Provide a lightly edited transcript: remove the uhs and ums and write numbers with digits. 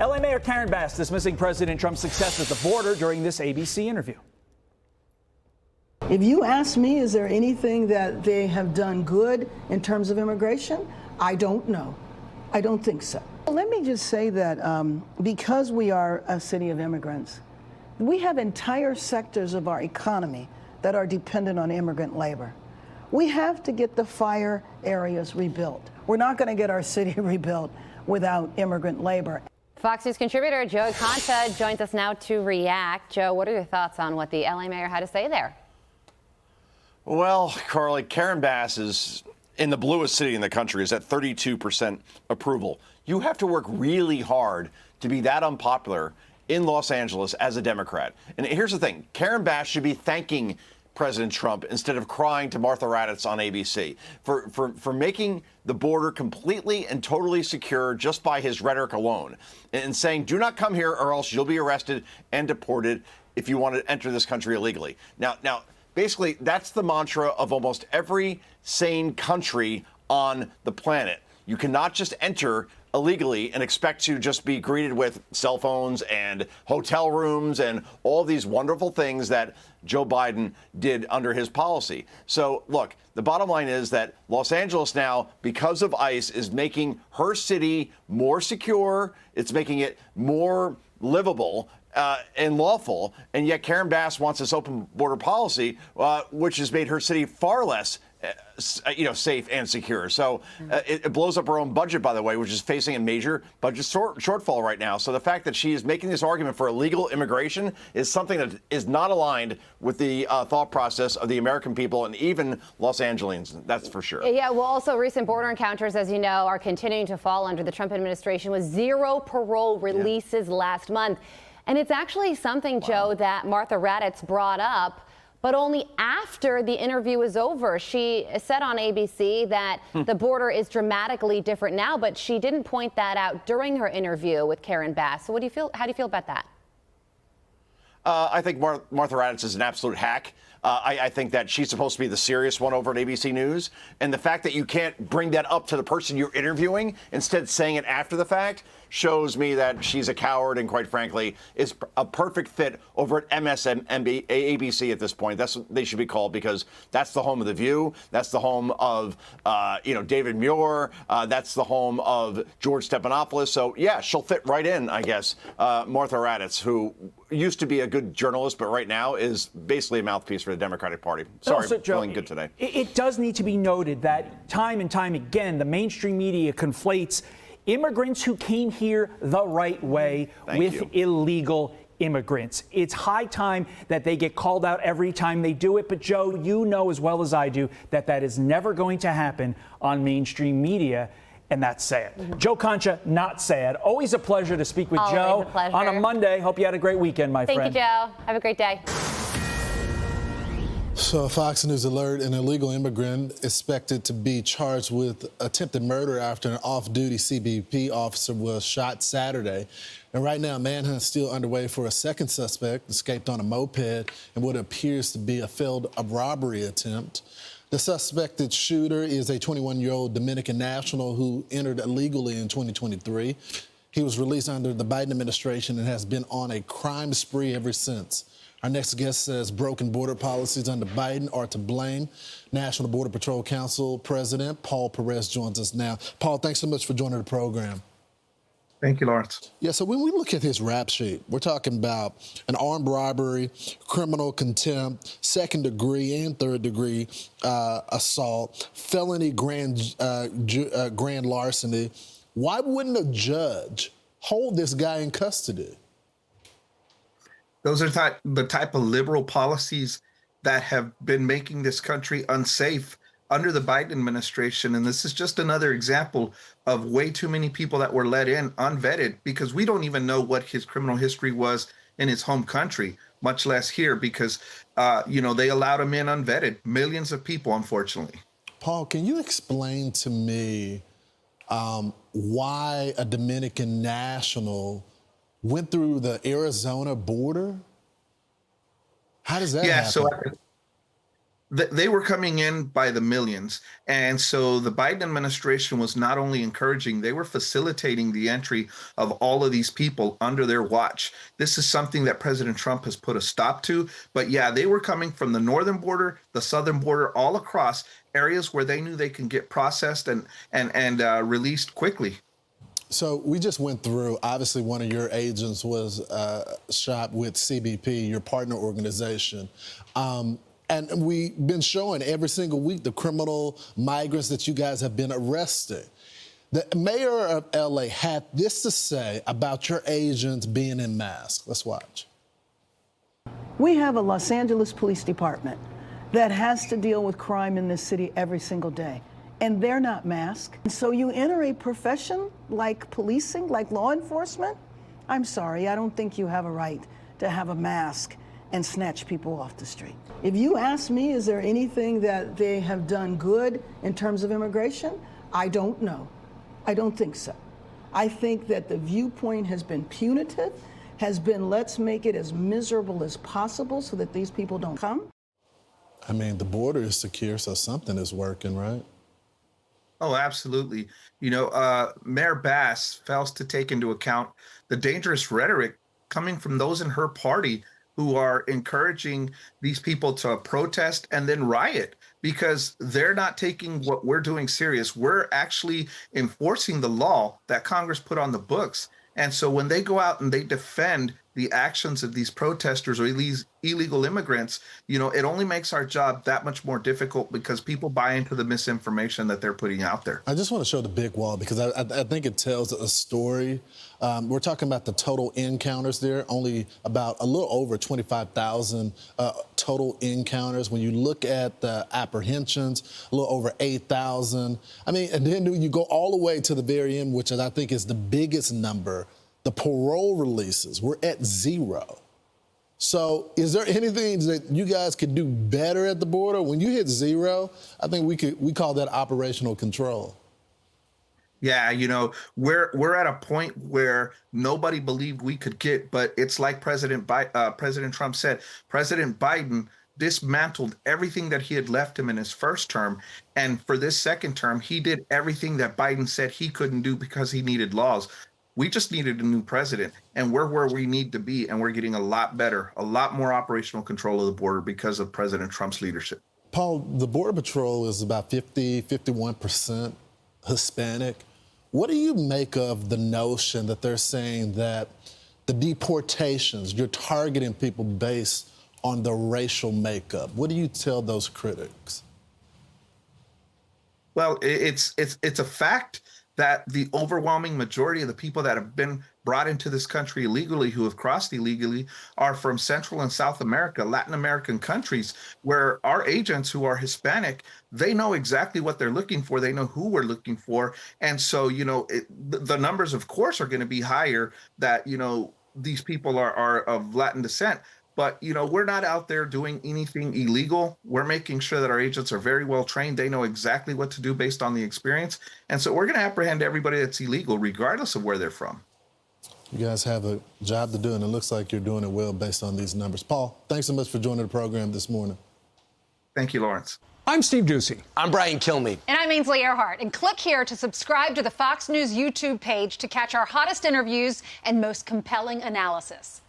LA Mayor Karen Bass dismissing President Trump's success at the border during this ABC interview. If you ask me, is there anything that they have done good in terms of immigration? I don't know. I don't think so. Let me just say that because we are a city of immigrants, we have entire sectors of our economy that are dependent on immigrant labor. We have to get the fire areas rebuilt. We're not going to get our city rebuilt without immigrant labor. Fox News contributor Joe Concha joins us now to react. Joe, what are your thoughts on what the LA mayor had to say there? Well, Carly, Karen Bass is in the bluest city in the country, is at 32% approval. You have to work really hard to be that unpopular in Los Angeles as a Democrat. And here's the thing. Karen Bass should be thanking President Trump instead of crying to Martha Raddatz on ABC for making the border completely and totally secure just by his rhetoric alone and saying, do not come here or else you'll be arrested and deported if you want to enter this country illegally. Now, basically, that's the mantra of almost every sane country on the planet. You cannot just enter illegally and expect to just be greeted with cell phones and hotel rooms and all these wonderful things that Joe Biden did under his policy. So, look, the bottom line is that Los Angeles now, because of ICE, is making her city more secure. It's making it more livable and lawful, and yet Karen Bass wants this open border policy, which has made her city far less, safe and secure. So it blows up her own budget, by the way, which is facing a major budget shortfall right now. So the fact that she is making this argument for illegal immigration is something that is not aligned with the thought process of the American people and even Los Angeles. That's for sure. Yeah, well, also recent border encounters, as you know, are continuing to fall under the Trump administration with 0 parole releases last month. And it's actually something, Joe, that Martha Raddatz brought up, but only after the interview was over. She said on ABC that the border is dramatically different now, but she didn't point that out during her interview with Karen Bass. So what do you feel? How do you feel about that? I think Martha Raddatz is an absolute hack. I think that she's supposed to be the serious one over at ABC News. And the fact that you can't bring that up to the person you're interviewing, instead saying it after the fact, shows me that she's a coward and, quite frankly, is a perfect fit over at ABC at this point. That's what they should be called, because that's the home of The View. That's the home of, David Muir. That's the home of George Stephanopoulos. So, yeah, she'll fit right in, I guess, Martha Raddatz, who used to be a good journalist, but right now is basically a mouthpiece for the Democratic Party. Sorry, also, Joe, feeling good today. It does need to be noted that time and time again, the mainstream media conflates immigrants who came here the right way with illegal immigrants. It's high time that they get called out every time they do it. But, Joe, you know as well as I do that that is never going to happen on mainstream media. And that's sad. Joe Concha, not sad. Always a pleasure to speak with Joe on a Monday. Hope you had a great weekend, my friend. Thank you, Joe. Have a great day. So, Fox News alert: an illegal immigrant expected to be charged with attempted murder after an off-duty CBP officer was shot Saturday. And right now, manhunt is still underway for a second suspect, escaped on a moped in what appears to be a failed robbery attempt. The suspected shooter is a 21-year-old Dominican national who entered illegally in 2023. He was released under the Biden administration and has been on a crime spree ever since. Our next guest says broken border policies under Biden are to blame. National Border Patrol Council President Paul Perez joins us now. Paul, thanks so much for joining the program. Thank you, Lawrence. Yeah, so when we look at his rap sheet, we're talking about an armed robbery, criminal contempt, second degree and third degree assault, felony grand larceny. Why wouldn't a judge hold this guy in custody? Those are the type of liberal policies that have been making this country unsafe under the Biden administration. And this is just another example of way too many people that were let in unvetted, because we don't even know what his criminal history was in his home country, much less here, because, they allowed him in unvetted. Millions of people, unfortunately. Paul, can you explain to me why a Dominican national went through the Arizona border? How does that happen? They were coming in by the millions. And so the Biden administration was not only encouraging, they were facilitating the entry of all of these people under their watch. This is something that President Trump has put a stop to. But yeah, they were coming from the northern border, the southern border, all across areas where they knew they can get processed and released quickly. So we just went through, obviously one of your agents was shot with CBP, your partner organization. And we've been showing every single week the criminal migrants that you guys have been arresting. The mayor of LA had this to say about your agents being in masks. Let's watch. We have a Los Angeles Police Department that has to deal with crime in this city every single day, and they're not masked. And so you enter a profession like policing, like law enforcement? I'm sorry, I don't think you have a right to have a mask and snatch people off the street. If you ask me, is there anything that they have done good in terms of immigration? I don't know. I don't think so. I think that the viewpoint has been punitive, has been let's make it as miserable as possible so that these people don't come. I mean, the border is secure, so something is working, right? Oh, absolutely. You know, Mayor Bass fails to take into account the dangerous rhetoric coming from those in her party who are encouraging these people to protest and then riot because they're not taking what we're doing serious. We're actually enforcing the law that Congress put on the books. And so when they go out and they defend the actions of these protesters or these illegal immigrants, you know, it only makes our job that much more difficult because people buy into the misinformation that they're putting out there. I just want to show the big wall because I think it tells a story. We're talking about the total encounters there, only about a little over 25,000 total encounters. When you look at the apprehensions, a little over 8,000. I mean, and then you go all the way to the very end, which I think is the biggest number. The parole releases, we're at 0. So is there anything that you guys could do better at the border? When you hit 0, I think we call that operational control. Yeah, you know, we're at a point where nobody believed we could get, but it's like President Trump said, President Biden dismantled everything that he had left him in his first term. And for this second term, he did everything that Biden said he couldn't do because he needed laws. We just needed a new president, and we're where we need to be, and we're getting a lot better, a lot more operational control of the border because of President Trump's leadership. Paul, the Border Patrol is about 51% Hispanic. What do you make of the notion that they're saying that the deportations, you're targeting people based on the racial makeup? What do you tell those critics? Well, it's a fact that the overwhelming majority of the people that have been brought into this country illegally, who have crossed illegally, are from Central and South America, Latin American countries, where our agents who are Hispanic, they know exactly what they're looking for. They know who we're looking for. And so, you know, the numbers, of course, are going to be higher that, you know, these people are of Latin descent. But, you know, we're not out there doing anything illegal. We're making sure that our agents are very well trained. They know exactly what to do based on the experience. And so we're going to apprehend everybody that's illegal, regardless of where they're from. You guys have a job to do, and it looks like you're doing it well based on these numbers. Paul, thanks so much for joining the program this morning. Thank you, Lawrence. I'm Steve Ducey. I'm Brian Kilmeade. And I'm Ainsley Earhart. And click here to subscribe to the Fox News YouTube page to catch our hottest interviews and most compelling analysis.